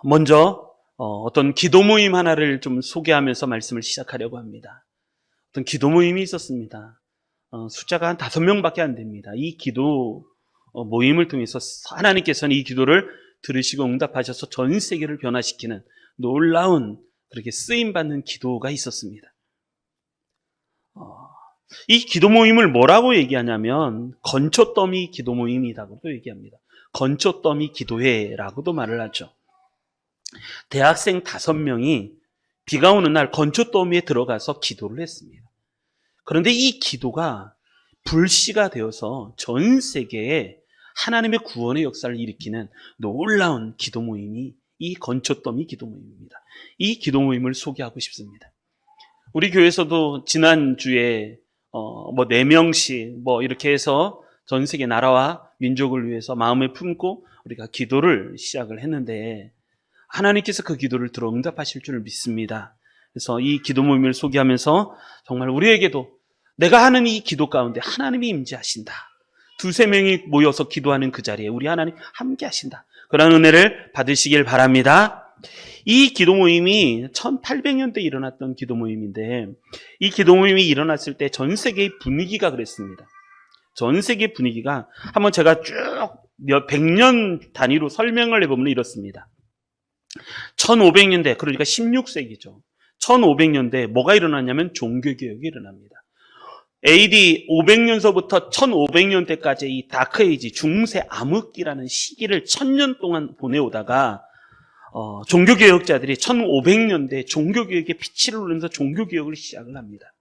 먼저 어떤 기도 모임 하나를 좀 소개하면서 말씀을 시작하려고 합니다. 어떤 기도 모임이 있었습니다. 숫자가 한 5명밖에 안 됩니다. 이 기도 모임을 통해서 하나님께서는 이 기도를 들으시고 응답하셔서 전 세계를 변화시키는 놀라운 그렇게 쓰임받는 기도가 있었습니다. 이 기도 모임을 뭐라고 얘기하냐면 건초더미 기도 모임이라고도 얘기합니다. 건초더미 기도회라고도 말을 하죠. 대학생 5명이 비가 오는 날 건초더미에 들어가서 기도를 했습니다. 그런데 이 기도가 불씨가 되어서 전 세계에 하나님의 구원의 역사를 일으키는 놀라운 기도 모임이 이 건초더미 기도 모임입니다. 이 기도 모임을 소개하고 싶습니다. 우리 교회에서도 지난주에 4명씩 이렇게 해서 전 세계 나라와 민족을 위해서 마음에 품고 우리가 기도를 시작을 했는데 하나님께서 그 기도를 들어 응답하실 줄 믿습니다. 그래서 이 기도 모임을 소개하면서 정말 우리에게도 내가 하는 이 기도 가운데 하나님이 임재하신다. 2-3명이 모여서 기도하는 그 자리에 우리 하나님 함께 하신다. 그런 은혜를 받으시길 바랍니다. 이 기도 모임이 1800년대에 일어났던 기도 모임인데 이 기도 모임이 일어났을 때 전 세계의 분위기가 그랬습니다. 전 세계 분위기가 한번 제가 쭉 100년 단위로 설명을 해보면 이렇습니다. 1500년대, 그러니까 16세기죠. 1500년대에 뭐가 일어났냐면 종교개혁이 일어납니다. AD 500년서부터 1500년대까지 이 다크에이지, 중세 암흑기라는 시기를 1000년 동안 보내오다가 종교개혁자들이 1500년대 종교개혁의 피치를 누르면서 종교개혁을 시작을 합니다.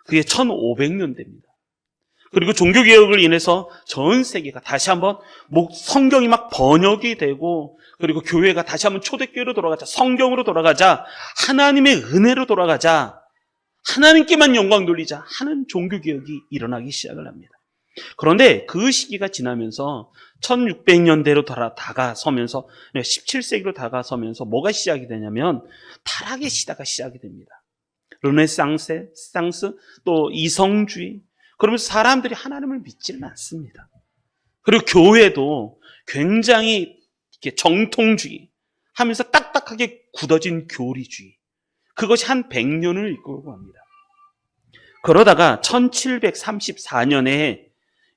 그게 1500년대입니다. 그리고 종교개혁을 인해서 전 세계가 다시 한번 성경이 막 번역이 되고 그리고 교회가 다시 한번 초대교회로 돌아가자, 성경으로 돌아가자, 하나님의 은혜로 돌아가자, 하나님께만 영광 돌리자 하는 종교개혁이 일어나기 시작을 합니다. 그런데 그 시기가 지나면서 1600년대로 다가서면서 17세기로 다가서면서 뭐가 시작이 되냐면 타락의 시대가 시작이 됩니다. 르네상스, 또 이성주의, 그러면서 사람들이 하나님을 믿지는 않습니다. 그리고 교회도 굉장히 이렇게 정통주의 하면서 딱딱하게 굳어진 교리주의, 그것이 한 100년을 이끌고 갑니다. 그러다가 1734년에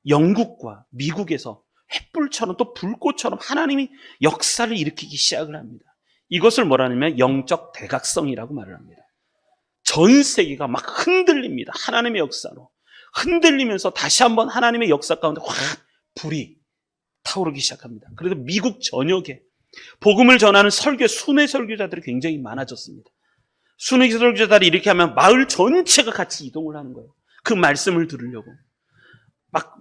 영국과 미국에서 횃불처럼 또 불꽃처럼 하나님이 역사를 일으키기 시작을 합니다. 이것을 뭐라 하냐면 영적 대각성이라고 말을 합니다. 전 세계가 막 흔들립니다. 하나님의 역사로 흔들리면서 다시 한번 하나님의 역사 가운데 확 불이 타오르기 시작합니다. 그래서 미국 전역에 복음을 전하는 순회 설교자들이 굉장히 많아졌습니다. 순회 설교자들이 이렇게 하면 마을 전체가 같이 이동을 하는 거예요. 그 말씀을 들으려고. 막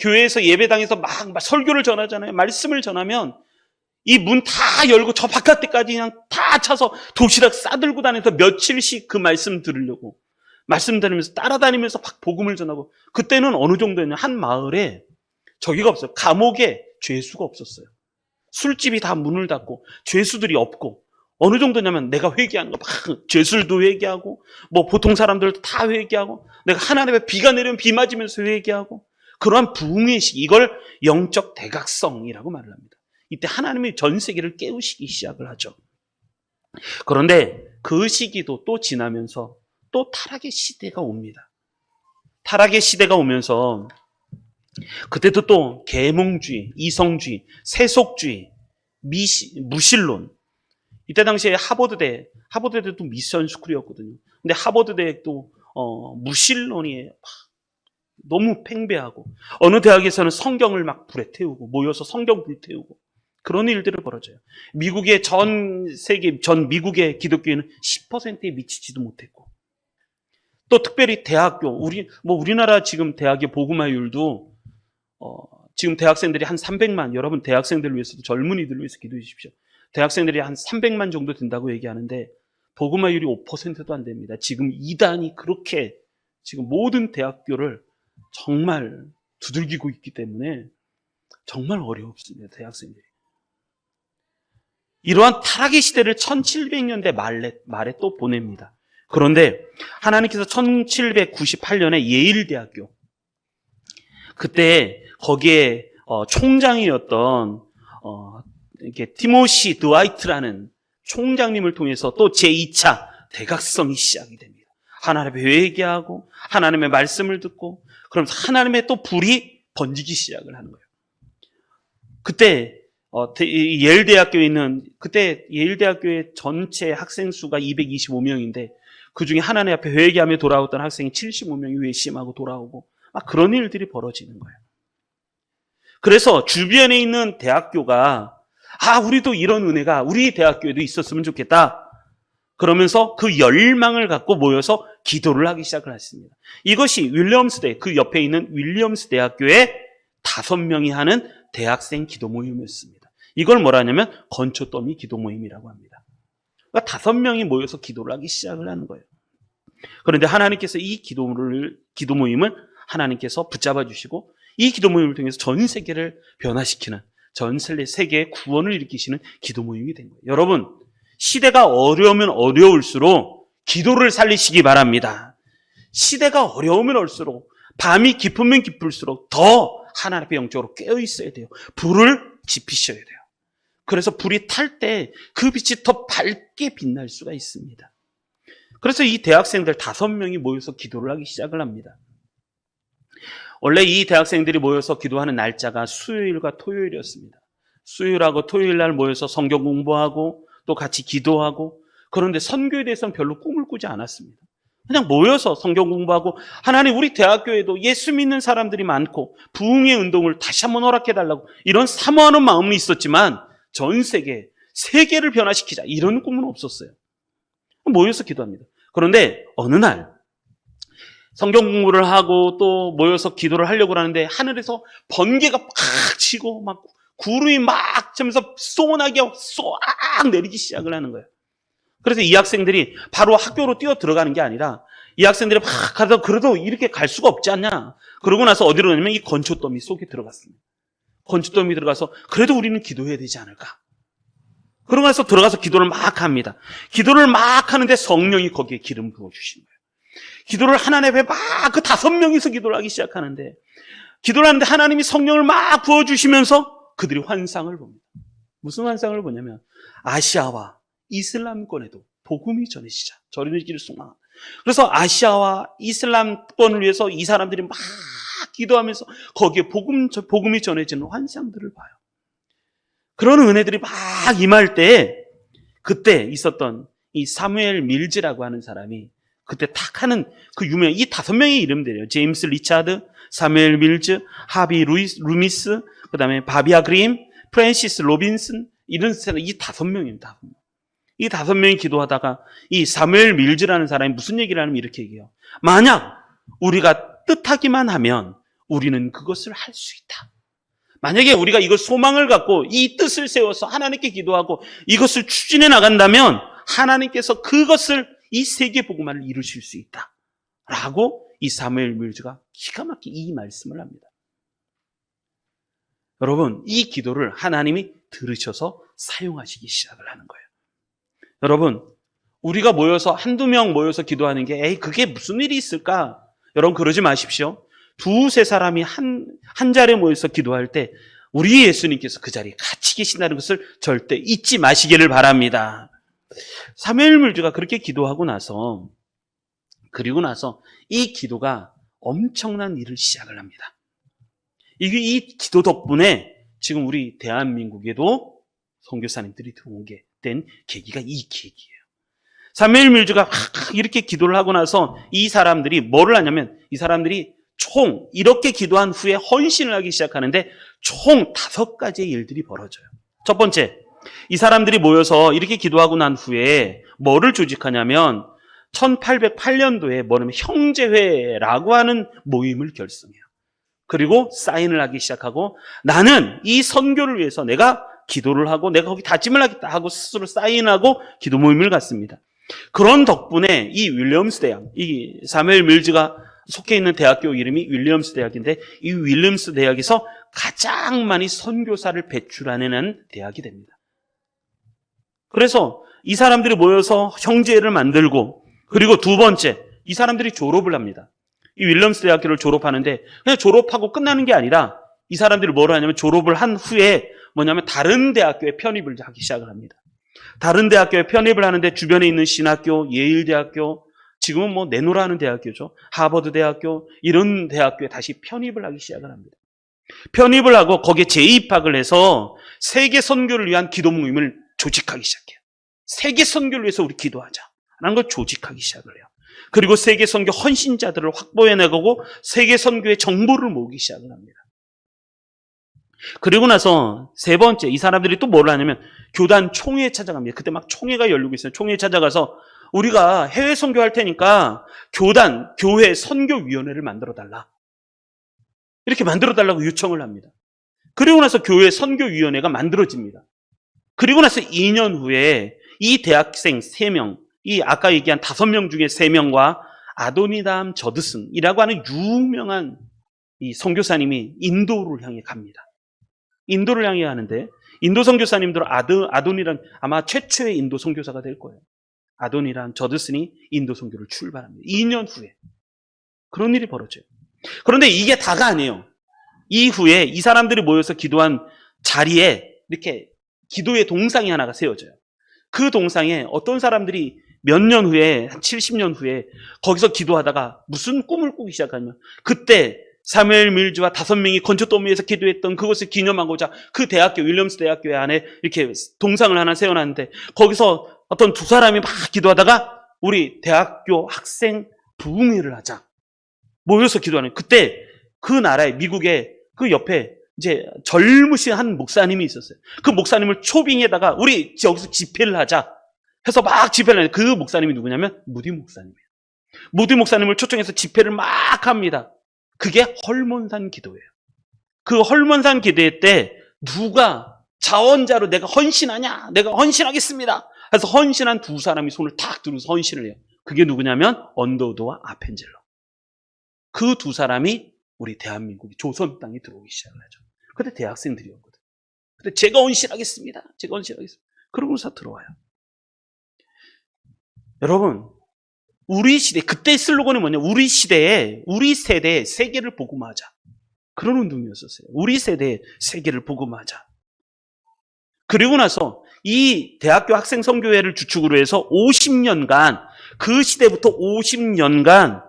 교회에서 예배당에서 막 설교를 전하잖아요. 말씀을 전하면 이 문 다 열고 저 바깥에까지 그냥 다 차서 도시락 싸들고 다니면서 며칠씩 그 말씀 들으려고. 말씀 들으면서 따라다니면서 막 복음을 전하고. 그때는 어느 정도였냐. 한 마을에 저기가 없어요. 감옥에 죄수가 없었어요. 술집이 다 문을 닫고 죄수들이 없고, 어느 정도냐면 내가 회개하는 거 막 죄술도 회개하고 보통 사람들도 다 회개하고 내가 하나님의 비가 내리면 비 맞으면서 회개하고 그러한 부흥의 시기, 이걸 영적 대각성이라고 말을 합니다. 이때 하나님이 전 세계를 깨우시기 시작을 하죠. 그런데 그 시기도 또 지나면서 또 타락의 시대가 옵니다. 타락의 시대가 오면서 그때도 또 계몽주의, 이성주의, 세속주의, 무신론. 이때 당시에 하버드대도 미션 스쿨이었거든요. 근데 하버드대도 무신론이 너무 팽배하고 어느 대학에서는 성경을 막 불에 태우고 모여서 성경 불태우고 그런 일들을 벌어져요. 미국의 전 미국의 기독교인은 10%에 미치지도 못했고, 또 특별히 대학교, 우리나라 지금 대학의 복음화율도 지금 대학생들이 한 300만, 여러분 대학생들을 위해서도 젊은이들을 위해서 기도해 주십시오. 대학생들이 한 300만 정도 된다고 얘기하는데 복음화율이 5%도 안 됩니다. 지금 이단이 그렇게 지금 모든 대학교를 정말 두들기고 있기 때문에 정말 어렵습니다. 대학생들이. 이러한 타락의 시대를 1700년대 말에 또 보냅니다. 그런데 하나님께서 1798년에 예일대학교, 그때 거기에 총장이었던 이렇게 티모시 드와이트라는 총장님을 통해서 또 제2차 대각성이 시작이 됩니다. 하나님의 회개하고 하나님의 말씀을 듣고 그러면서 하나님의 또 불이 번지기 시작을 하는 거예요. 그때 예일대학교에 있는 그때 예일대학교의 전체 학생 수가 225명인데 그 중에 하나님 앞에 회개하며 돌아왔던 학생이 75명이 회심하고 돌아오고 막 그런 일들이 벌어지는 거예요. 그래서 주변에 있는 대학교가 우리도 이런 은혜가 우리 대학교에도 있었으면 좋겠다. 그러면서 그 열망을 갖고 모여서 기도를 하기 시작을 했습니다. 이것이 윌리엄스대, 그 옆에 있는 윌리엄스 대학교의 5명이 하는 대학생 기도 모임이었습니다. 이걸 뭐라 하냐면 건초더미 기도 모임이라고 합니다. 그러니까 5명이 모여서 기도를 하기 시작을 하는 거예요. 그런데 하나님께서 이 기도 모임을 하나님께서 붙잡아 주시고 이 기도 모임을 통해서 전 세계를 변화시키는, 전 세계의 구원을 일으키시는 기도 모임이 된 거예요. 여러분, 시대가 어려우면 어려울수록 기도를 살리시기 바랍니다. 시대가 어려우면 올수록, 밤이 깊으면 깊을수록 더 하나님 앞에 영적으로 깨어 있어야 돼요. 불을 지피셔야 돼요. 그래서 불이 탈 때 그 빛이 더 밝게 빛날 수가 있습니다. 그래서 이 대학생들 5명이 모여서 기도를 하기 시작을 합니다. 원래 이 대학생들이 모여서 기도하는 날짜가 수요일과 토요일이었습니다. 수요일하고 토요일 날 모여서 성경 공부하고 또 같이 기도하고, 그런데 선교에 대해서는 별로 꿈을 꾸지 않았습니다. 그냥 모여서 성경 공부하고, 하나님 우리 대학교에도 예수 믿는 사람들이 많고 부흥의 운동을 다시 한번 허락해달라고 이런 사모하는 마음은 있었지만 전 세계를 변화시키자 이런 꿈은 없었어요. 모여서 기도합니다. 그런데 어느 날 성경 공부를 하고 또 모여서 기도를 하려고 하는데 하늘에서 번개가 팍 치고 막 구름이 막 치면서 소나기가 쏘악 내리기 시작을 하는 거예요. 그래서 이 학생들이 바로 학교로 뛰어 들어가는 게 아니라 이 학생들이 막 가서 그래도 이렇게 갈 수가 없지 않냐. 그러고 나서 어디로 가냐면 이 건초더미 속에 들어갔습니다. 건초더미 들어가서 그래도 우리는 기도해야 되지 않을까. 그러고 나서 들어가서 기도를 막 합니다. 기도를 막 하는데 성령이 거기에 기름 부어주신 거예요. 기도를 하나님 앞에 막 그 5명이서 기도를 하기 시작하는데, 기도를 하는데 하나님이 성령을 막 부어주시면서 그들이 환상을 봅니다. 무슨 환상을 보냐면 아시아와 이슬람권에도 복음이 전해지기를 소망합니다. 그래서 아시아와 이슬람권을 위해서 이 사람들이 막 기도하면서 거기에 복음이 전해지는 환상들을 봐요. 그런 은혜들이 막 임할 때 그때 있었던 이 사무엘 밀즈라고 하는 사람이 그때 탁 하는 그 유명한 이 5명의 이름들이에요. 제임스 리차드, 사무엘 밀즈, 하비 루미스, 그 다음에 바비아 그림, 프랜시스 로빈슨, 이런 사람, 이 5명입니다. 이 5명이 기도하다가 이 사무엘 밀즈라는 사람이 무슨 얘기를 하냐면 이렇게 얘기해요. 만약 우리가 뜻하기만 하면 우리는 그것을 할 수 있다. 만약에 우리가 이걸 소망을 갖고 이 뜻을 세워서 하나님께 기도하고 이것을 추진해 나간다면 하나님께서 그것을 이 세계 복음화를 이루실 수 있다. 라고 이 사무엘 밀즈가 기가 막히게 이 말씀을 합니다. 여러분, 이 기도를 하나님이 들으셔서 사용하시기 시작을 하는 거예요. 여러분, 우리가 모여서 한두 명 모여서 기도하는 게 그게 무슨 일이 있을까? 여러분 그러지 마십시오. 2-3 사람이 한 자리에 모여서 기도할 때 우리 예수님께서 그 자리에 같이 계신다는 것을 절대 잊지 마시기를 바랍니다. 사무엘 밀즈가 그렇게 기도하고 나서, 그리고 나서 이 기도가 엄청난 일을 시작을 합니다. 이 기도 덕분에 지금 우리 대한민국에도 선교사님들이 들어오게 된 계기가 이 계기예요. 사무엘 밀즈가 이렇게 기도를 하고 나서 이 사람들이 뭐를 하냐면, 이 사람들이 총 이렇게 기도한 후에 헌신을 하기 시작하는데 총 5가지의 일들이 벌어져요. 첫 번째, 이 사람들이 모여서 이렇게 기도하고 난 후에 뭐를 조직하냐면 1808년도에 뭐냐면 형제회라고 하는 모임을 결성해요. 그리고 사인을 하기 시작하고, 나는 이 선교를 위해서 내가 기도를 하고 내가 거기 다짐을 하겠다 하고 스스로 사인하고 기도 모임을 갖습니다. 그런 덕분에 이 윌리엄스 대학, 이 사무엘 밀즈가 속해 있는 대학교 이름이 윌리엄스 대학인데, 이 윌리엄스 대학에서 가장 많이 선교사를 배출하는 대학이 됩니다. 그래서 이 사람들이 모여서 형제회를 만들고, 그리고 2번째, 이 사람들이 졸업을 합니다. 이 윌리엄스 대학교를 졸업하는데 그냥 졸업하고 끝나는 게 아니라 이 사람들이 뭘 하냐면 졸업을 한 후에 뭐냐면 다른 대학교에 편입을 하기 시작을 합니다. 다른 대학교에 편입을 하는데 주변에 있는 신학교, 예일대학교, 지금은 뭐 내노라는 대학교죠. 하버드 대학교, 이런 대학교에 다시 편입을 하기 시작을 합니다. 편입을 하고 거기에 재입학을 해서 세계 선교를 위한 기도 모임을 조직하기 시작해요. 세계 선교를 위해서 우리 기도하자 라는 걸 조직하기 시작을 해요. 그리고 세계 선교 헌신자들을 확보해내고 세계 선교의 정보를 모으기 시작을 합니다. 그리고 나서 세 번째, 이 사람들이 또 뭘 하냐면 교단 총회에 찾아갑니다. 그때 막 총회가 열리고 있어요. 총회에 찾아가서 우리가 해외 선교할 테니까 교회 선교위원회를 만들어달라. 이렇게 만들어달라고 요청을 합니다. 그리고 나서 교회 선교위원회가 만들어집니다. 그리고 나서 2년 후에 이 대학생 3명, 이 아까 얘기한 5명 중에 3명과 아도니담 저드슨이라고 하는 유명한 이 선교사님이 인도를 향해 갑니다. 인도를 향해 가는데 인도 선교사님들은 아도니란 아마 최초의 인도 선교사가 될 거예요. 아도니란 저드슨이 인도 선교를 출발합니다. 2년 후에 그런 일이 벌어져요. 그런데 이게 다가 아니에요. 이후에 이 사람들이 모여서 기도한 자리에 이렇게 기도의 동상이 하나가 세워져요. 그 동상에 어떤 사람들이 몇 년 후에, 한 70년 후에 거기서 기도하다가 무슨 꿈을 꾸기 시작하냐면 그때 사무엘 밀즈와 5명이 건초더미에서 기도했던 그것을 기념하고자 그 대학교, 윌리엄스 대학교 안에 이렇게 동상을 하나 세워놨는데 거기서 어떤 2사람이 막 기도하다가 우리 대학교 학생 부흥회를 하자. 모여서 기도하는. 그때 그 나라에, 미국에 그 옆에 이제 젊으신 한 목사님이 있었어요. 그 목사님을 초빙에다가 우리 여기서 집회를 하자 해서 막 집회를 하는데 그 목사님이 누구냐면 무디 목사님이에요. 무디 목사님을 초청해서 집회를 막 합니다. 그게 헐몬산 기도예요. 그 헐몬산 기도회 때 누가 자원자로 내가 헌신하냐? 내가 헌신하겠습니다. 그래서 헌신한 2사람이 손을 탁 들어서 헌신을 해요. 그게 누구냐면 언더우드와 아펜젤러. 그 2사람이 우리 대한민국이 조선 땅에 들어오기 시작을 하죠. 그때 대학생들이었거든. 근데 제가 헌신하겠습니다. 제가 헌신하겠습니다. 그러고서 들어와요. 여러분, 우리 시대, 그때 슬로건이 뭐냐? 우리 시대에, 우리 세대에 세계를 복음화하자. 그런 운동이었었어요. 우리 세대에 세계를 복음화하자. 그리고 나서 이 대학교 학생 선교회를 주축으로 해서 50년간, 그 시대부터 50년간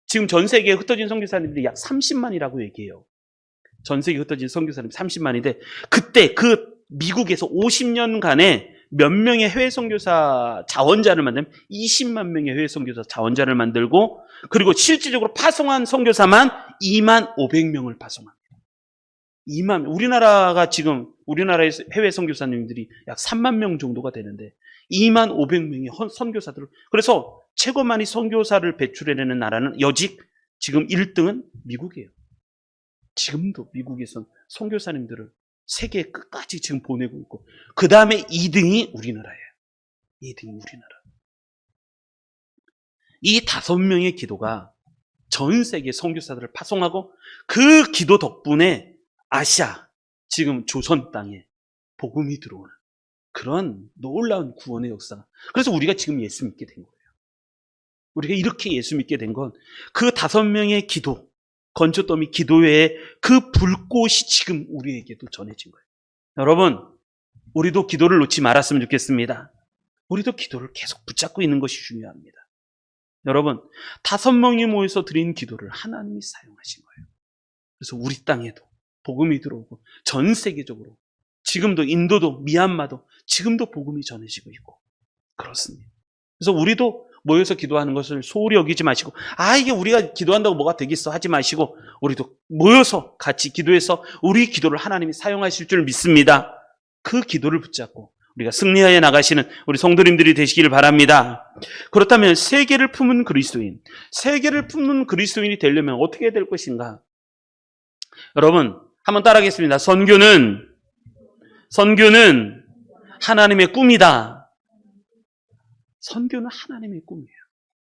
지금 전 세계에 흩어진 선교사님들이 약 30만이라고 얘기해요. 전 세계에 흩어진 선교사님 30만인데 그때 그 미국에서 50년간에 몇 명의 해외 선교사 자원자를 만들면 20만 명의 해외 선교사 자원자를 만들고 그리고 실질적으로 파송한 선교사만 2만 500명을 파송합니다. 2만 우리나라가 지금 우리나라의 해외 선교사님들이 약 3만 명 정도가 되는데 2만 500명의 선교사들을 그래서 최고 많이 선교사를 배출해내는 나라는 여직 지금 1등은 미국이에요. 지금도 미국에선 선교사님들을 세계 끝까지 지금 보내고 있고 그 다음에 2등이 우리나라예요. 2등이 우리나라. 이 5명의 기도가 전 세계 선교사들을 파송하고 그 기도 덕분에 아시아 지금 조선 땅에 복음이 들어오는 그런 놀라운 구원의 역사. 그래서 우리가 지금 예수 믿게 된 거예요. 우리가 이렇게 예수 믿게 된 건 그 5명의 기도, 건초더미 기도회의 그 불꽃이 지금 우리에게도 전해진 거예요. 여러분, 우리도 기도를 놓지 말았으면 좋겠습니다. 우리도 기도를 계속 붙잡고 있는 것이 중요합니다. 여러분, 5명이 모여서 드린 기도를 하나님이 사용하신 거예요. 그래서 우리 땅에도 복음이 들어오고 전 세계적으로 지금도 인도도 미얀마도 지금도 복음이 전해지고 있고 그렇습니다. 그래서 우리도 모여서 기도하는 것을 소홀히 여기지 마시고 이게 우리가 기도한다고 뭐가 되겠어 하지 마시고 우리도 모여서 같이 기도해서 우리 기도를 하나님이 사용하실 줄 믿습니다. 그 기도를 붙잡고 우리가 승리하여 나가시는 우리 성도님들이 되시기를 바랍니다. 그렇다면 세계를 품은 그리스도인, 세계를 품는 그리스도인이 되려면 어떻게 해야 될 것인가? 여러분 한번 따라하겠습니다. 선교는 하나님의 꿈이다. 선교는 하나님의 꿈이에요.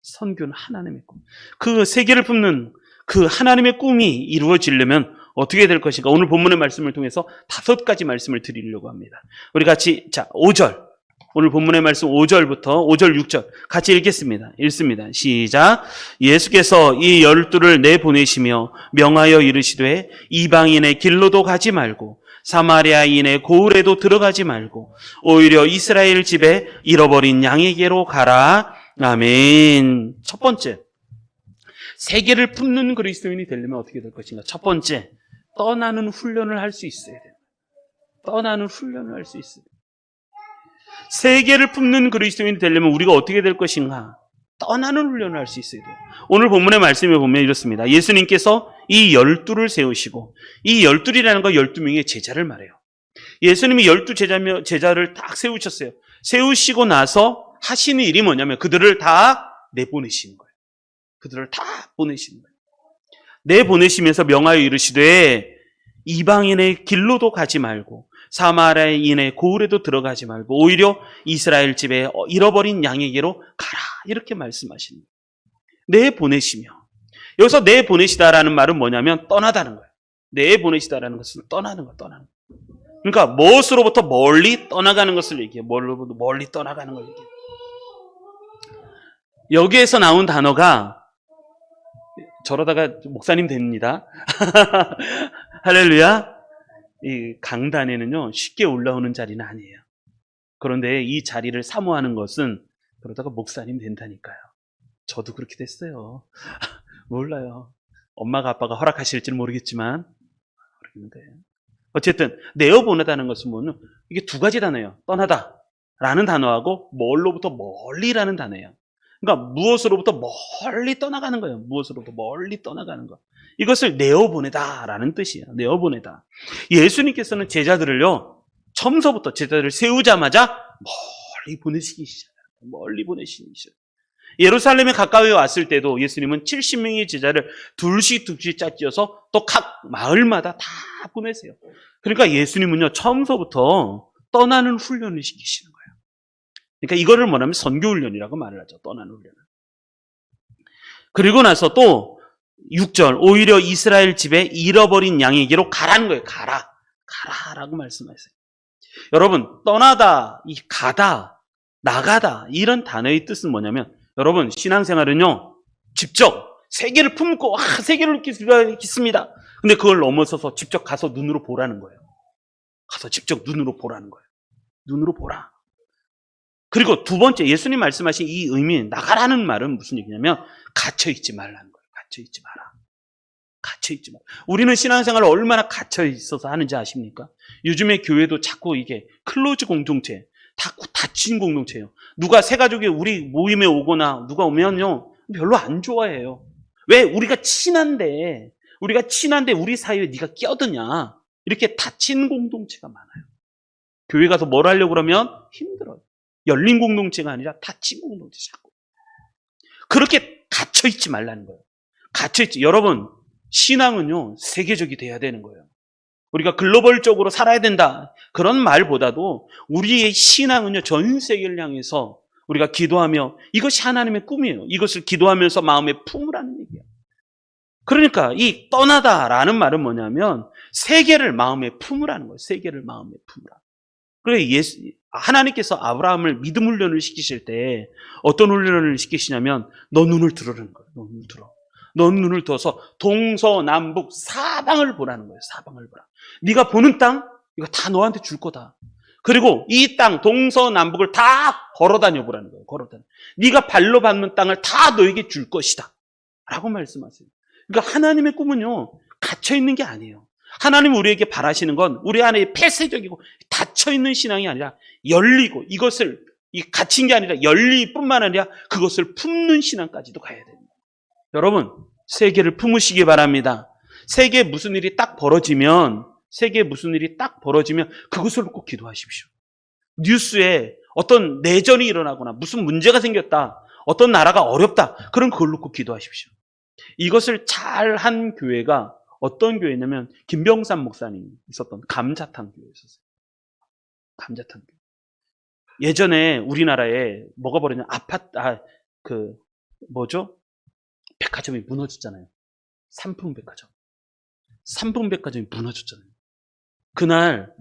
선교는 하나님의 꿈. 그 세계를 품는 그 하나님의 꿈이 이루어지려면 어떻게 될 것인가? 오늘 본문의 말씀을 통해서 5가지 말씀을 드리려고 합니다. 우리 같이 5절 오늘 본문의 말씀 5절부터 5절 6절 같이 읽겠습니다. 읽습니다. 시작. 예수께서 이 12를 내보내시며 명하여 이르시되 이방인의 길로도 가지 말고 사마리아인의 고을에도 들어가지 말고 오히려 이스라엘 집에 잃어버린 양에게로 가라. 아멘. 첫 번째, 세계를 품는 그리스도인이 되려면 어떻게 될 것인가? 첫 번째, 떠나는 훈련을 할 수 있어야 돼요. 떠나는 훈련을 할 수 있어요. 세계를 품는 그리스도인이 되려면 우리가 어떻게 될 것인가? 떠나는 훈련을 할 수 있어야 돼요. 오늘 본문의 말씀에 보면 이렇습니다. 예수님께서 이 12를 세우시고, 이 12이라는 건 12명의 제자를 말해요. 예수님이 12제자를 딱 세우셨어요. 세우시고 나서 하시는 일이 뭐냐면 그들을 다 내보내시는 거예요. 그들을 다 보내시는 거예요. 내보내시면서 명하여 이르시되 이방인의 길로도 가지 말고 사마리아인의 고을에도 들어가지 말고 오히려 이스라엘 집에 잃어버린 양에게로 가라. 이렇게 말씀하십니다. 내보내시며. 여기서 내보내시다라는 말은 뭐냐면 떠나다는 거예요. 내보내시다라는 것은 떠나는 거예요. 떠나는 거예요. 그러니까 무엇으로부터 멀리 떠나가는 것을 얘기해요. 뭘로부터 멀리 떠나가는 걸 얘기해요. 여기에서 나온 단어가 저러다가 목사님 됩니다. 할렐루야. 이 강단에는요 쉽게 올라오는 자리는 아니에요. 그런데 이 자리를 사모하는 것은 그러다가 목사님 된다니까요. 저도 그렇게 됐어요. 몰라요. 엄마가 아빠가 허락하실지는 모르겠지만 그렇게 돼요. 어쨌든 내어보내다는 것은 뭐냐? 이게 두 가지 단어예요. 떠나다라는 단어하고 멀로부터 멀리라는 단어예요. 그러니까 무엇으로부터 멀리 떠나가는 거예요. 무엇으로부터 멀리 떠나가는 거. 이것을 내어보내다라는 뜻이에요. 내어보내다. 예수님께서는 제자들을요, 처음서부터 제자들을 세우자마자 멀리 보내시기 시작해요. 멀리 보내시기 시작해요. 예루살렘에 가까이 왔을 때도 예수님은 70명의 제자를 둘씩 짝지어서 또 각 마을마다 다 보내세요. 그러니까 예수님은요, 처음서부터 떠나는 훈련을 시키시는 거예요. 그러니까 이거를 뭐냐면 선교훈련이라고 말을 하죠. 떠나는 훈련을. 그리고 나서 또 6절 오히려 이스라엘 집에 잃어버린 양에게로 가라는 거예요. 가라라고 말씀하세요. 여러분 떠나다, 이 가다, 나가다 이런 단어의 뜻은 뭐냐면 여러분 신앙생활은요 직접 세계를 품고 세계를 믿습니다. 근데 그걸 넘어서서 직접 가서 눈으로 보라는 거예요. 가서 직접 눈으로 보라는 거예요. 눈으로 보라. 그리고 두 번째 예수님 말씀하신 이 의미 나가라는 말은 무슨 얘기냐면 갇혀있지 말라는 거예요. 갇혀있지 마라. 갇혀있지 마라. 우리는 신앙생활을 얼마나 갇혀있어서 하는지 아십니까? 요즘에 교회도 자꾸 이게 클로즈 공동체, 닫힌 공동체예요. 누가 새 가족이 우리 모임에 오거나 누가 오면요 별로 안 좋아해요. 왜? 우리가 친한데 우리 사이에 네가 끼어드냐. 이렇게 닫힌 공동체가 많아요. 교회 가서 뭘 하려고 그러면 힘들어요. 열린 공동체가 아니라 닫힌 공동체 자꾸. 그렇게 갇혀있지 말라는 거예요. 갇혀있지. 여러분 신앙은요 세계적이 돼야 되는 거예요. 우리가 글로벌적으로 살아야 된다 그런 말보다도 우리의 신앙은요 전 세계를 향해서 우리가 기도하며 이것이 하나님의 꿈이에요. 이것을 기도하면서 마음에 품으라는 얘기예요. 그러니까 이 떠나다라는 말은 뭐냐면 세계를 마음에 품으라는 거예요. 세계를 마음에 품으라. 그래 하나님께서 아브라함을 믿음 훈련을 시키실 때 어떤 훈련을 시키시냐면 너 눈을 들으라는 거예요. 너 눈을 들어. 너 눈을 들어서 동서남북 사방을 보라는 거예요. 사방을 보라. 네가 보는 땅 이거 다 너한테 줄 거다. 그리고 이 땅 동서남북을 다 걸어다녀 보라는 거예요. 걸어다녀. 네가 발로 밟는 땅을 다 너에게 줄 것이다. 라고 말씀하세요. 그러니까 하나님의 꿈은요 갇혀 있는 게 아니에요. 하나님 우리에게 바라시는 건 우리 안에 폐쇄적이고 닫혀 있는 신앙이 아니라 열리고 이것을 갇힌 게 아니라 열릴 뿐만 아니라 그것을 품는 신앙까지도 가야 됩니다. 여러분 세계를 품으시기 바랍니다. 세계에 무슨 일이 딱 벌어지면 그것을 놓고 기도하십시오. 뉴스에 어떤 내전이 일어나거나 무슨 문제가 생겼다. 어떤 나라가 어렵다. 그럼 그걸 놓고 기도하십시오. 이것을 잘한 교회가 어떤 교회냐면 김병삼 목사님이 있었던 감자탕 교회였어요. 감자탕 교회. 예전에 우리나라에 뭐가 벌어졌냐? 백화점이 무너졌잖아요. 삼풍백화점이 무너졌잖아요. 그날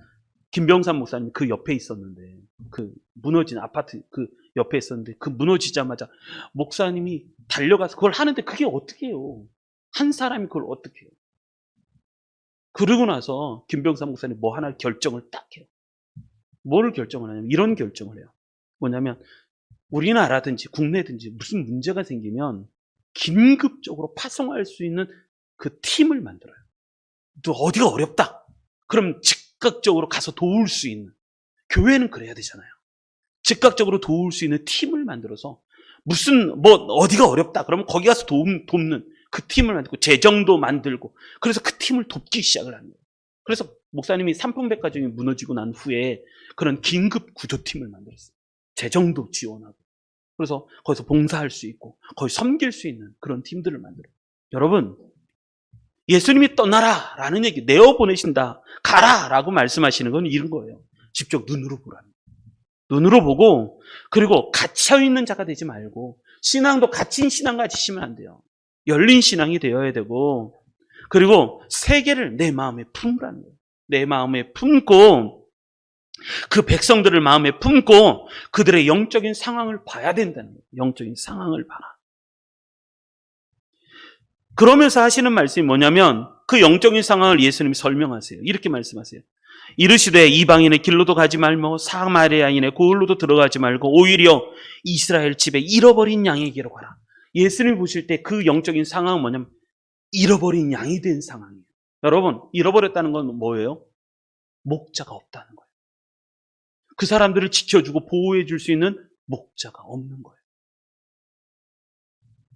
김병삼 목사님 그 옆에 있었는데 그 무너진 아파트 그 옆에 있었는데 그 무너지자마자 목사님이 달려가서 그걸 하는데 그게 어떻게 해요? 한 사람이 그걸 어떻게 해요? 그러고 나서 김병삼 목사님 뭐 하나 결정을 딱 해요. 뭐를 결정을 하냐면 이런 결정을 해요. 뭐냐면 우리나라든지 국내든지 무슨 문제가 생기면 긴급적으로 파송할 수 있는 그 팀을 만들어요. 또 어디가 어렵다. 그럼 즉각적으로 가서 도울 수 있는. 교회는 그래야 되잖아요. 즉각적으로 도울 수 있는 팀을 만들어서 무슨 뭐 어디가 어렵다. 그러면 거기 가서 돕는 그 팀을 만들고 재정도 만들고 그래서 그 팀을 돕기 시작을 하는 거예요. 그래서 목사님이 삼풍백화점이 무너지고 난 후에 그런 긴급 구조팀을 만들었어요. 재정도 지원하고 그래서 거기서 봉사할 수 있고 거기 섬길 수 있는 그런 팀들을 만들어요. 여러분 예수님이 떠나라 라는 얘기 내어보내신다 가라 라고 말씀하시는 건 이런 거예요. 직접 눈으로 보라는 거예요. 눈으로 보고 그리고 갇혀있는 자가 되지 말고 신앙도 갇힌 신앙 가지시면 안 돼요. 열린 신앙이 되어야 되고 그리고 세계를 내 마음에 품으라는 거예요. 내 마음에 품고 그 백성들을 마음에 품고 그들의 영적인 상황을 봐야 된다는 거예요. 영적인 상황을 봐라. 그러면서 하시는 말씀이 뭐냐면 그 영적인 상황을 예수님이 설명하세요. 이렇게 말씀하세요. 이르시되 이방인의 길로도 가지 말고 사마리아인의 고을로도 들어가지 말고 오히려 이스라엘 집에 잃어버린 양에게로 가라. 예수님이 보실 때 그 영적인 상황은 뭐냐면 잃어버린 양이 된 상황이에요. 여러분 잃어버렸다는 건 뭐예요? 목자가 없다는 거예요. 그 사람들을 지켜주고 보호해 줄 수 있는 목자가 없는 거예요.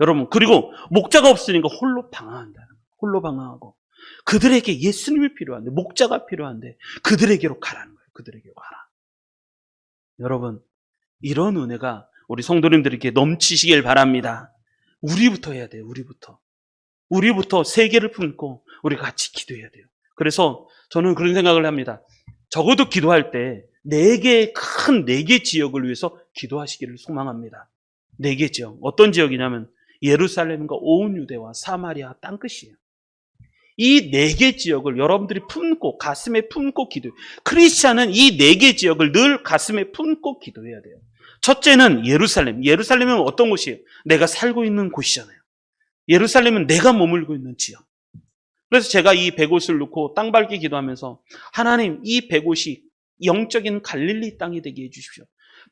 여러분 그리고 목자가 없으니까 홀로 방황한다는 거예요. 홀로 방황하고 그들에게 예수님이 필요한데 목자가 필요한데 그들에게로 가라는 거예요. 그들에게로 가라. 여러분 이런 은혜가 우리 성도님들에게 넘치시길 바랍니다. 우리부터 해야 돼요. 우리부터 세계를 품고 우리가 같이 기도해야 돼요. 그래서 저는 그런 생각을 합니다. 적어도 기도할 때 큰 4개 지역을 위해서 기도하시기를 소망합니다. 4개 지역. 어떤 지역이냐면 예루살렘과 온 유대와 사마리아 땅끝이에요. 이 4개 지역을 여러분들이 품고 가슴에 품고 기도해요. 크리스찬은 이 4개 지역을 늘 가슴에 품고 기도해야 돼요. 첫째는 예루살렘. 예루살렘은 어떤 곳이에요? 내가 살고 있는 곳이잖아요. 예루살렘은 내가 머물고 있는 지역. 그래서 제가 이 100옷을 놓고 땅 밟기 기도하면서 하나님 이 100옷이 영적인 갈릴리 땅이 되게 해주십시오.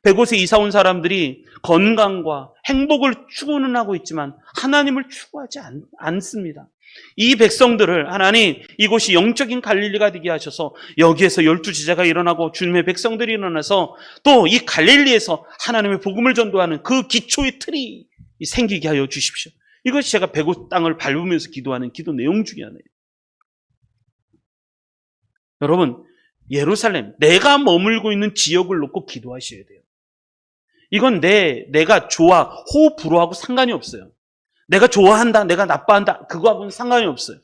100옷에 이사 온 사람들이 건강과 행복을 추구는 하고 있지만 하나님을 추구하지 않습니다. 이 백성들을 하나님 이곳이 영적인 갈릴리가 되게 하셔서 여기에서 12제자가 일어나고 주님의 백성들이 일어나서 또 이 갈릴리에서 하나님의 복음을 전도하는 그 기초의 틀이 생기게 하여 주십시오. 이것이 제가 100옷 땅을 밟으면서 기도하는 기도 내용 중에 하나예요. 여러분 예루살렘 내가 머물고 있는 지역을 놓고 기도하셔야 돼요. 이건 내가 좋아 호 불호하고 상관이 없어요. 내가 좋아한다 내가 나빠한다 그거하고는 상관이 없어요.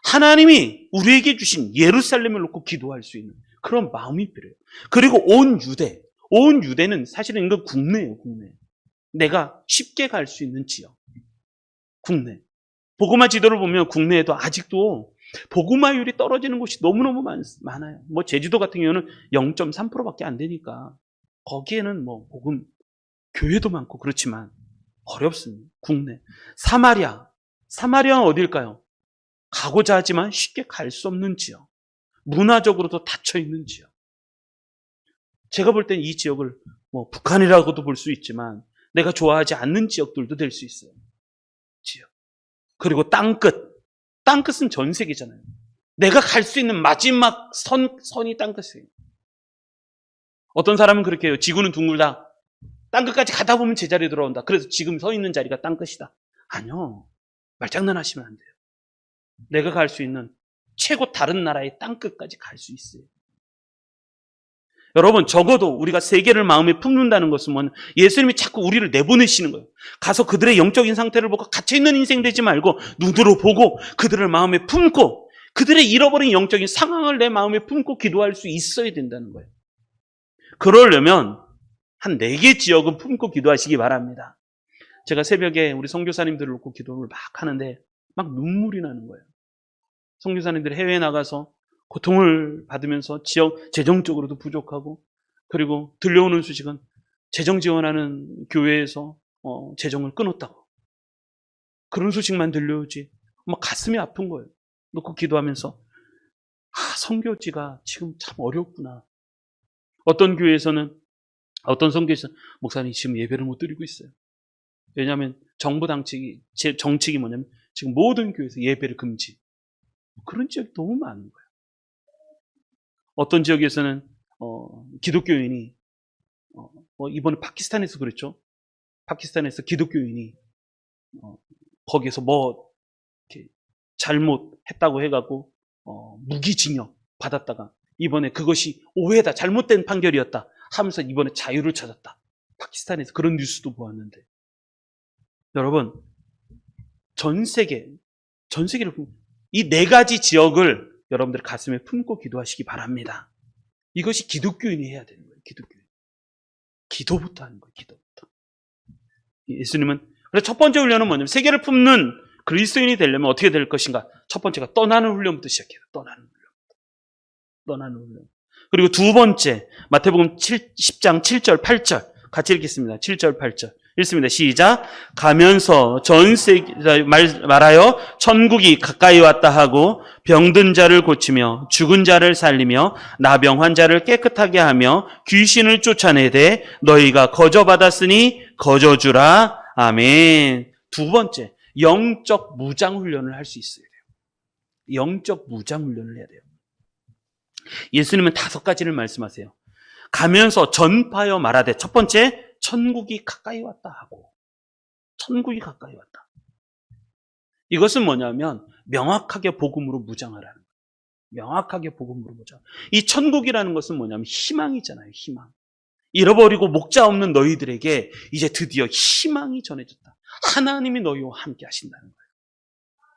하나님이 우리에게 주신 예루살렘을 놓고 기도할 수 있는 그런 마음이 필요해요. 그리고 온 유대는 사실은 이건 국내예요. 국내 내가 쉽게 갈 수 있는 지역 국내 복음화 지도를 보면 국내에도 아직도 복음화율이 떨어지는 곳이 너무너무 많아요. 뭐 제주도 같은 경우는 0.3%밖에 안 되니까 거기에는 뭐 복음 교회도 많고 그렇지만 어렵습니다. 국내 사마리아는 어딜까요? 가고자 하지만 쉽게 갈 수 없는 지역, 문화적으로도 닫혀 있는 지역. 제가 볼 땐 이 지역을 뭐 북한이라고도 볼 수 있지만 내가 좋아하지 않는 지역들도 될 수 있어요. 지역. 그리고 땅끝은 전 세계잖아요. 내가 갈 수 있는 마지막 선이 땅끝이에요. 어떤 사람은 그렇게 해요. 지구는 둥글다. 땅끝까지 가다 보면 제자리에 돌아온다. 그래서 지금 서 있는 자리가 땅끝이다. 아니요. 말장난하시면 안 돼요. 내가 갈 수 있는 최고 다른 나라의 땅끝까지 갈 수 있어요. 여러분 적어도 우리가 세계를 마음에 품는다는 것은 뭐냐 예수님이 자꾸 우리를 내보내시는 거예요. 가서 그들의 영적인 상태를 보고 갇혀있는 인생 되지 말고 눈으로 보고 그들을 마음에 품고 그들의 잃어버린 영적인 상황을 내 마음에 품고 기도할 수 있어야 된다는 거예요. 그러려면 한 4개 지역은 품고 기도하시기 바랍니다. 제가 새벽에 우리 선교사님들을 놓고 기도를 막 하는데 막 눈물이 나는 거예요. 선교사님들이 해외에 나가서 고통을 받으면서 지역 재정적으로도 부족하고 그리고 들려오는 소식은 재정 지원하는 교회에서 재정을 끊었다고. 그런 소식만 들려오지. 막 가슴이 아픈 거예요. 놓고 기도하면서 선교지가 지금 참 어렵구나. 어떤 교회에서는 어떤 선교에서는 목사님 지금 예배를 못 드리고 있어요. 왜냐하면 정부 정책이 뭐냐면 지금 모든 교회에서 예배를 금지. 그런 지역이 너무 많은 거예요. 어떤 지역에서는 기독교인이 이번에 파키스탄에서 그랬죠. 파키스탄에서 기독교인이 거기에서 뭐 이렇게 잘못했다고 해갖고 무기징역 받았다가 이번에 그것이 오해다, 잘못된 판결이었다 하면서 이번에 자유를 찾았다. 파키스탄에서 그런 뉴스도 보았는데, 여러분, 전 세계를 이 4가지 지역을 여러분들 가슴에 품고 기도하시기 바랍니다. 이것이 기독교인이 해야 되는 거예요. 기독교인. 기도부터 하는 거예요. 기도부터. 예수님은 그래서 첫 번째 훈련은 뭐냐면 세계를 품는 그리스도인이 되려면 어떻게 될 것인가? 첫 번째가 떠나는 훈련부터 시작해요. 떠나는 훈련. 그리고 두 번째, 마태복음 10장 7절 8절 같이 읽겠습니다. 7절 8절 읽습니다. 시작. 가면서 전 세계 말하여 천국이 가까이 왔다 하고 병든 자를 고치며 죽은 자를 살리며 나병 환자를 깨끗하게 하며 귀신을 쫓아내되 너희가 거저받았으니 거저주라. 아멘. 두 번째, 영적 무장 훈련을 할 수 있어야 돼요. 영적 무장 훈련을 해야 돼요. 예수님은 5가지를 말씀하세요. 가면서 전파하여 말하되, 첫 번째, 천국이 가까이 왔다 하고. 천국이 가까이 왔다. 이것은 뭐냐면 명확하게 복음으로 무장하라는 거예요. 명확하게 복음으로 무장. 이 천국이라는 것은 뭐냐면 희망이잖아요. 희망. 잃어버리고 목자 없는 너희들에게 이제 드디어 희망이 전해졌다. 하나님이 너희와 함께 하신다는 거예요.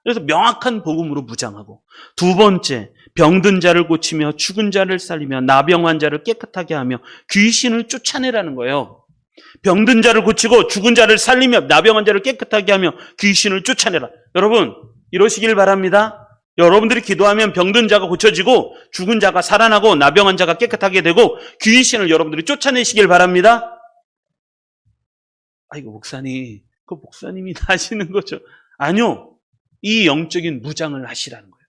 그래서 명확한 복음으로 무장하고, 두 번째, 병든 자를 고치며 죽은 자를 살리며 나병 환자를 깨끗하게 하며 귀신을 쫓아내라는 거예요. 병든 자를 고치고 죽은 자를 살리며 나병 환자를 깨끗하게 하며 귀신을 쫓아내라. 여러분, 이러시길 바랍니다. 여러분들이 기도하면 병든 자가 고쳐지고 죽은 자가 살아나고 나병 환자가 깨끗하게 되고 귀신을 여러분들이 쫓아내시길 바랍니다. 이거 목사님, 그 목사님이 하시는 거죠. 아니요. 이 영적인 무장을 하시라는 거예요.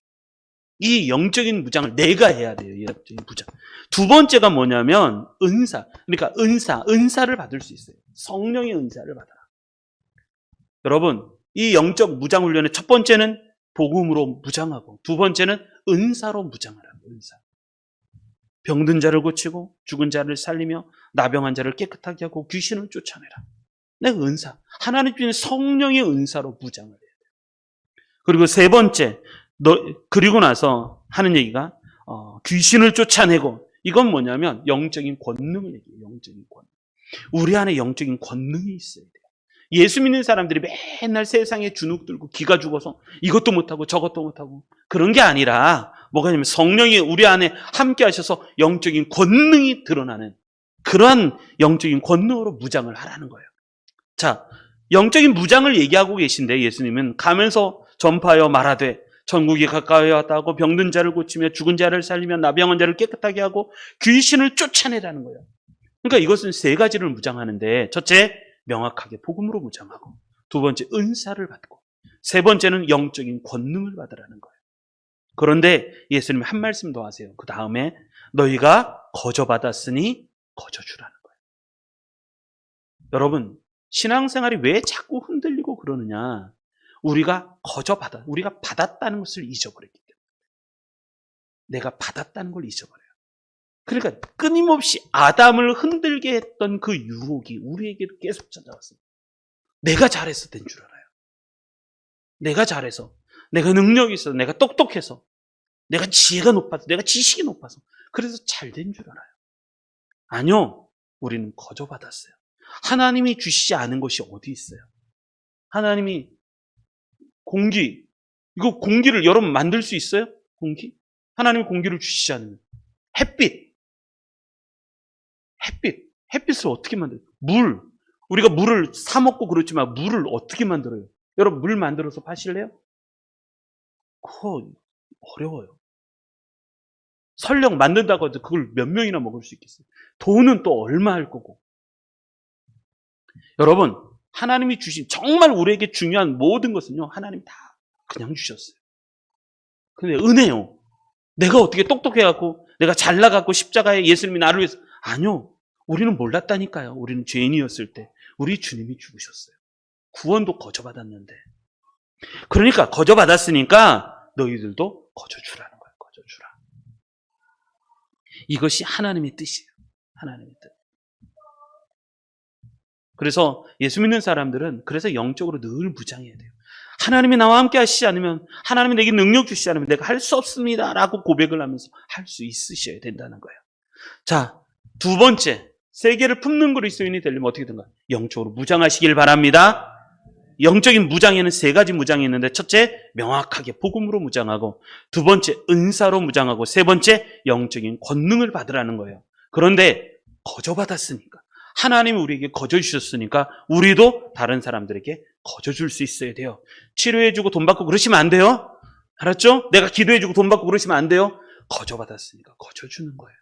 이 영적인 무장을 내가 해야 돼요. 이 영적인 무장. 두 번째가 뭐냐면 은사. 그러니까 은사를 받을 수 있어요. 성령의 은사를 받아라. 여러분, 이 영적 무장 훈련의 첫 번째는 복음으로 무장하고, 두 번째는 은사로 무장하라는 거예요. 은사. 병든 자를 고치고 죽은 자를 살리며 나병한 자를 깨끗하게 하고 귀신을 쫓아내라. 내가 은사. 하나님 주신 성령의 은사로 무장을 해요. 그리고 세 번째, 그리고 나서 하는 얘기가 귀신을 쫓아내고, 이건 뭐냐면 영적인 권능을 얘기해요. 영적인 권능. 우리 안에 영적인 권능이 있어야 돼요. 예수 믿는 사람들이 맨날 세상에 주눅 들고 기가 죽어서 이것도 못하고 저것도 못하고 그런 게 아니라 뭐가 있냐면 성령이 우리 안에 함께 하셔서 영적인 권능이 드러나는 그러한 영적인 권능으로 무장을 하라는 거예요. 자, 영적인 무장을 얘기하고 계신데 예수님은 가면서 전파하여 말하되 천국이 가까이 왔다 하고 병든 자를 고치며 죽은 자를 살리며 나병한 자를 깨끗하게 하고 귀신을 쫓아내라는 거예요. 그러니까 이것은 3가지를 무장하는데, 첫째, 명확하게 복음으로 무장하고, 두 번째, 은사를 받고, 세 번째는 영적인 권능을 받으라는 거예요. 그런데 예수님이 한 말씀 더 하세요. 그 다음에 너희가 거저받았으니 거저주라는 거예요. 여러분, 신앙생활이 왜 자꾸 흔들리고 그러느냐? 우리가 우리가 받았다는 것을 잊어버렸기 때문에. 내가 받았다는 걸 잊어버려요. 그러니까 끊임없이 아담을 흔들게 했던 그 유혹이 우리에게 계속 찾아왔습니다. 내가 잘해서 된 줄 알아요. 내가 잘해서, 내가 능력이 있어서, 내가 똑똑해서, 내가 지혜가 높아서, 내가 지식이 높아서 그래서 잘 된 줄 알아요. 아니요. 우리는 거저받았어요. 하나님이 주시지 않은 것이 어디 있어요? 하나님이 공기를 여러분 만들 수 있어요? 공기? 하나님이 공기를 주시지 않으면. 햇빛을 어떻게 만들어요? 우리가 물을 사 먹고 그렇지만 물을 어떻게 만들어요? 여러분 물 만들어서 파실래요? 그거 어려워요. 설령 만든다고 해도 그걸 몇 명이나 먹을 수 있겠어요? 돈은 또 얼마 할 거고. 여러분, 하나님이 주신 정말 우리에게 중요한 모든 것은요, 하나님이 다 그냥 주셨어요. 근데 은혜요. 내가 어떻게 똑똑해갖고, 내가 잘나갖고 십자가에 예수님이 나를 위해서. 아니요. 우리는 몰랐다니까요. 우리는 죄인이었을 때 우리 주님이 죽으셨어요. 구원도 거저받았는데. 그러니까 거저받았으니까 너희들도 거저주라는 거예요. 거저주라. 이것이 하나님의 뜻이에요. 하나님의 뜻. 그래서 예수 믿는 사람들은 그래서 영적으로 늘 무장해야 돼요. 하나님이 나와 함께 하시지 않으면, 하나님이 내게 능력 주시지 않으면 내가 할 수 없습니다 라고 고백을 하면서 할 수 있으셔야 된다는 거예요. 자, 두 번째, 세계를 품는 그리스도인이 되려면 어떻게 된가? 영적으로 무장하시길 바랍니다. 영적인 무장에는 세 가지 무장이 있는데, 첫째, 명확하게 복음으로 무장하고, 두 번째, 은사로 무장하고, 세 번째, 영적인 권능을 받으라는 거예요. 그런데 거저받았으니까, 하나님이 우리에게 거저 주셨으니까 우리도 다른 사람들에게 거저 줄 수 있어야 돼요. 치료해주고 돈 받고 그러시면 안 돼요. 알았죠? 내가 기도해주고 돈 받고 그러시면 안 돼요. 거저 받았으니까 거저 주는 거예요.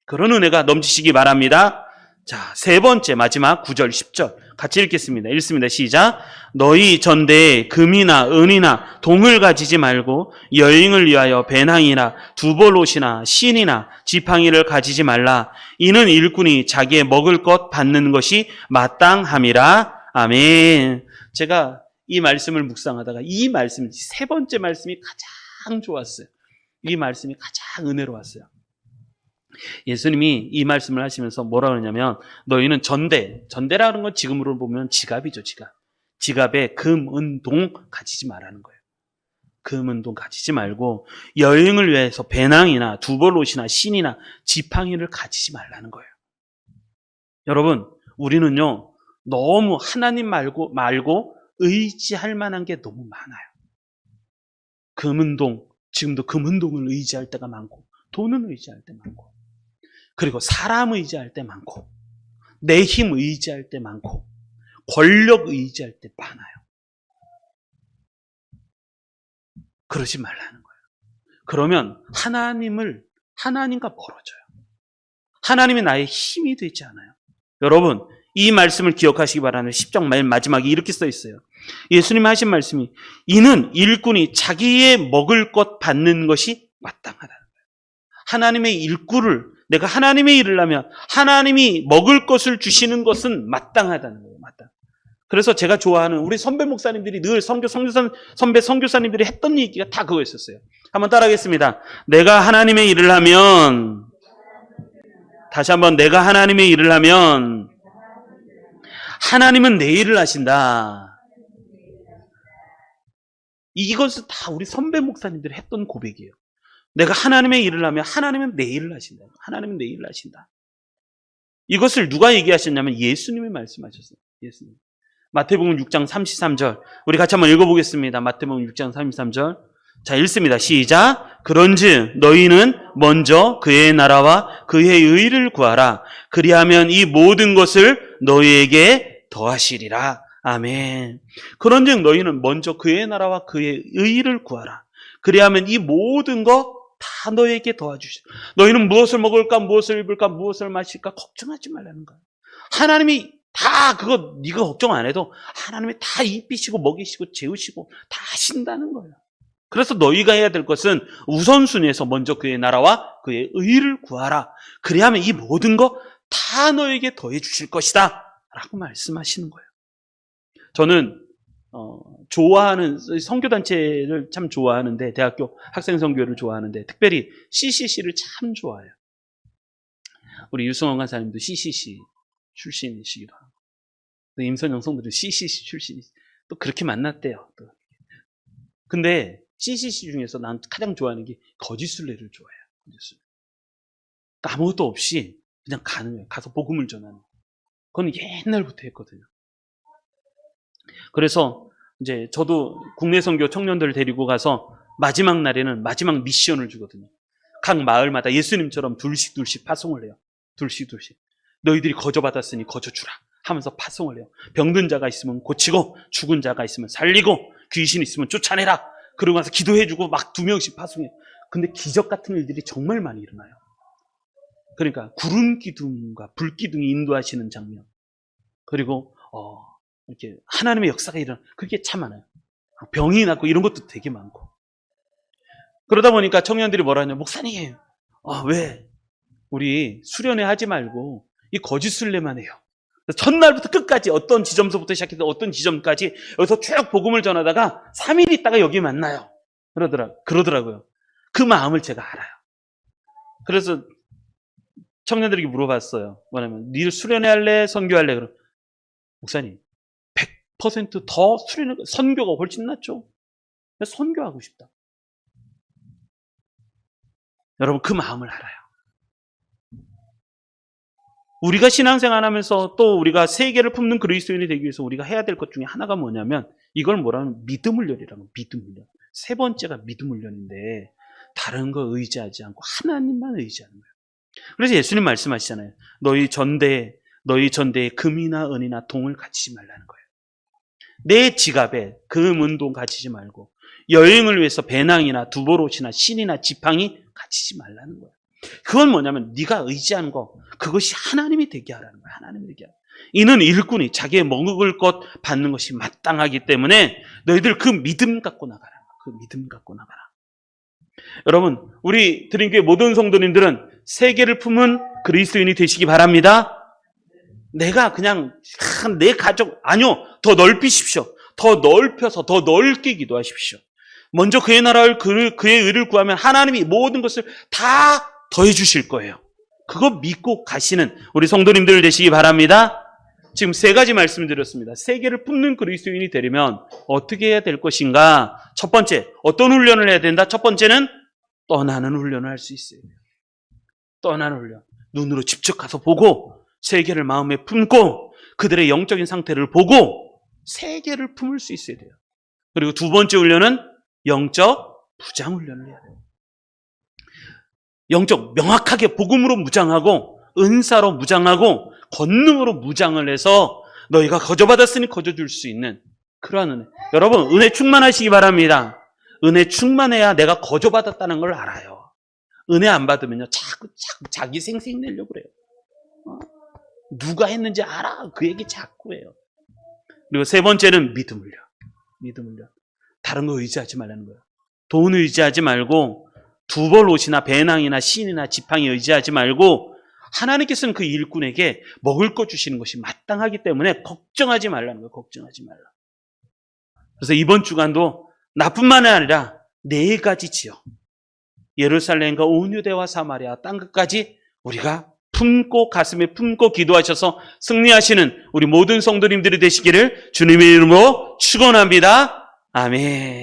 그런 은혜가 넘치시기 바랍니다. 자, 세 번째 마지막 9절 10절 같이 읽겠습니다. 읽습니다. 시작. 너희 전대에 금이나 은이나 동을 가지지 말고 여행을 위하여 배낭이나 두벌옷이나 신이나 지팡이를 가지지 말라. 이는 일꾼이 자기의 먹을 것 받는 것이 마땅함이라. 아멘. 제가 이 말씀을 묵상하다가 이 말씀, 세 번째 말씀이 가장 좋았어요. 이 말씀이 가장 은혜로웠어요. 예수님이 이 말씀을 하시면서 뭐라 그러냐면, 너희는 전대라는 건 지금으로 보면 지갑이죠. 지갑에 금, 은, 동 가지지 말라는 거예요. 금, 은, 동 가지지 말고 여행을 위해서 배낭이나 두벌옷이나 신이나 지팡이를 가지지 말라는 거예요. 여러분, 우리는요 너무 하나님 말고 의지할 만한 게 너무 많아요. 금, 은, 동, 지금도 금, 은, 동을 의지할 때가 많고, 돈은 의지할 때 많고, 그리고 사람 의지할 때 많고, 내 힘 의지할 때 많고, 권력 의지할 때 많아요. 그러지 말라는 거예요. 그러면 하나님과 멀어져요. 하나님이 나의 힘이 되지 않아요. 여러분, 이 말씀을 기억하시기 바라는 10장 마지막에 이렇게 써 있어요. 예수님이 하신 말씀이, 이는 일꾼이 자기의 먹을 것 받는 것이 마땅하다는 거예요. 하나님의 일꾼을, 내가 하나님의 일을 하면 하나님이 먹을 것을 주시는 것은 마땅하다는 거예요. 마땅. 그래서 제가 좋아하는 우리 선배 목사님들이 늘 선배 선교사님들이 했던 얘기가 다 그거였었어요. 한번 따라하겠습니다. 내가 하나님의 일을 하면, 다시 한번, 내가 하나님의 일을 하면 하나님은 내 일을 하신다. 이것은 다 우리 선배 목사님들이 했던 고백이에요. 내가 하나님의 일을 하면 하나님은 내 일을 하신다. 하나님은 내 일을 하신다. 이것을 누가 얘기하셨냐면 예수님이 말씀하셨어요. 예수님. 마태복음 6장 33절. 우리 같이 한번 읽어보겠습니다. 마태복음 6장 33절. 자, 읽습니다. 시작. 그런즉 너희는 먼저 그의 나라와 그의 의를 구하라. 그리하면 이 모든 것을 너희에게 더하시리라. 아멘. 그런즉 너희는 먼저 그의 나라와 그의 의를 구하라. 그리하면 이 모든 것 다 너에게 도와주시오. 너희는 무엇을 먹을까, 무엇을 입을까, 무엇을 마실까 걱정하지 말라는 거야. 하나님이 다 그거 네가 걱정 안 해도 하나님이 다 입히시고 먹이시고 재우시고 다 하신다는 거예요. 그래서 너희가 해야 될 것은 우선순위에서 먼저 그의 나라와 그의 의를 구하라. 그리하면 이 모든 거 다 너에게 더해 주실 것이다 라고 말씀하시는 거예요. 저는 좋아하는 선교단체를 참 좋아하는데, 대학교 학생선교를 좋아하는데 특별히 CCC를 참 좋아해요. 우리 유승원 간사님도 CCC 출신이시기도 하고, 임선영 성도도 CCC 출신이 또 그렇게 만났대요. 또. 근데 CCC 중에서 난 가장 좋아하는 게 거짓순례를 좋아해요. 거짓순례. 그러니까 아무것도 없이 그냥 가는 거예요. 가서 복음을 전하는. 그건 옛날부터 했거든요. 그래서 이제 저도 국내 선교 청년들을 데리고 가서 마지막 날에는 마지막 미션을 주거든요. 각 마을마다 예수님처럼 둘씩 파송을 해요. 둘씩. 너희들이 거저받았으니 거저주라 하면서 파송을 해요. 병든 자가 있으면 고치고, 죽은 자가 있으면 살리고, 귀신 있으면 쫓아내라. 그러고 나서 기도해주고 막 2명씩 파송해요. 근데 기적 같은 일들이 정말 많이 일어나요. 그러니까 구름 기둥과 불 기둥이 인도하시는 장면, 그리고 이렇게 하나님의 역사가 일어나, 그게 참 많아요. 병이 낫고 이런 것도 되게 많고. 그러다 보니까 청년들이 뭐라 하냐, 목사님, 왜 우리 수련회 하지 말고 이 거짓 순례만 해요. 첫날부터 끝까지 어떤 지점서부터 시작해서 어떤 지점까지 여기서 쭉 복음을 전하다가 3일 있다가 여기 만나요. 그러더라고요. 그 마음을 제가 알아요. 그래서 청년들에게 물어봤어요. 뭐냐면, 니 수련회 할래? 선교할래? 그럼 목사님, 100% 더 선교가 훨씬 낫죠. 선교하고 싶다. 여러분, 그 마음을 알아요. 우리가 신앙생활 하면서 또 우리가 세계를 품는 그리스도인이 되기 위해서 우리가 해야 될 것 중에 하나가 뭐냐면, 이걸 뭐라면 믿음 훈련이라고. 믿음 훈련. 세 번째가 믿음 훈련인데, 다른 거 의지하지 않고 하나님만 의지하는 거예요. 그래서 예수님 말씀하시잖아요. 너희 전대에 금이나 은이나 동을 가지지 말라는 거예요. 내 지갑에 금, 은동 가지지 말고, 여행을 위해서 배낭이나 두보롯이나 신이나 지팡이 가지지 말라는 거예요. 그건 뭐냐면 네가 의지하는 거, 그것이 하나님이 되게 하라는 거예요. 하나님이 되게 하라. 이는 일꾼이 자기의 먹을 것 받는 것이 마땅하기 때문에 너희들 그 믿음 갖고 나가라. 그 믿음 갖고 나가라. 여러분, 우리 드림교회 모든 성도님들은 세계를 품은 그리스도인이 되시기 바랍니다. 내가 그냥 내 가족, 아니요, 더 넓히십시오. 더 넓혀서 더 넓게 기도하십시오. 먼저 그의 나라를, 그의 의를 구하면 하나님이 모든 것을 다 더해 주실 거예요. 그거 믿고 가시는 우리 성도님들 되시기 바랍니다. 지금 세 가지 말씀드렸습니다. 세계를 품는 그리스도인이 되려면 어떻게 해야 될 것인가? 첫 번째, 어떤 훈련을 해야 된다? 첫 번째는 떠나는 훈련을 할 수 있어요. 떠나는 훈련. 눈으로 직접 가서 보고 세계를 마음에 품고 그들의 영적인 상태를 보고 세계를 품을 수 있어야 돼요. 그리고 두 번째 훈련은 영적 무장 훈련을 해야 돼요. 영적 명확하게 복음으로 무장하고 은사로 무장하고 권능으로 무장을 해서 너희가 거저받았으니 거저줄 수 있는 그러한 은혜. 여러분, 은혜 충만하시기 바랍니다. 은혜 충만해야 내가 거저받았다는 걸 알아요. 은혜 안 받으면요, 자꾸 자기 생생 내려고 그래요. 누가 했는지 알아. 그 얘기 자꾸 해요. 그리고 세 번째는 믿음 훈련. 믿음 훈련. 다른 거 의지하지 말라는 거예요. 돈 의지하지 말고 두벌옷이나 배낭이나 신이나 지팡이 의지하지 말고 하나님께서는 그 일꾼에게 먹을 거 주시는 것이 마땅하기 때문에 걱정하지 말라는 거예요. 걱정하지 말라. 그래서 이번 주간도 나뿐만이 아니라 4가지 지역, 예루살렘과 온 유대와 사마리아 땅 끝까지 우리가 품고 가슴에 품고 기도하셔서 승리하시는 우리 모든 성도님들이 되시기를 주님의 이름으로 축원합니다. 아멘.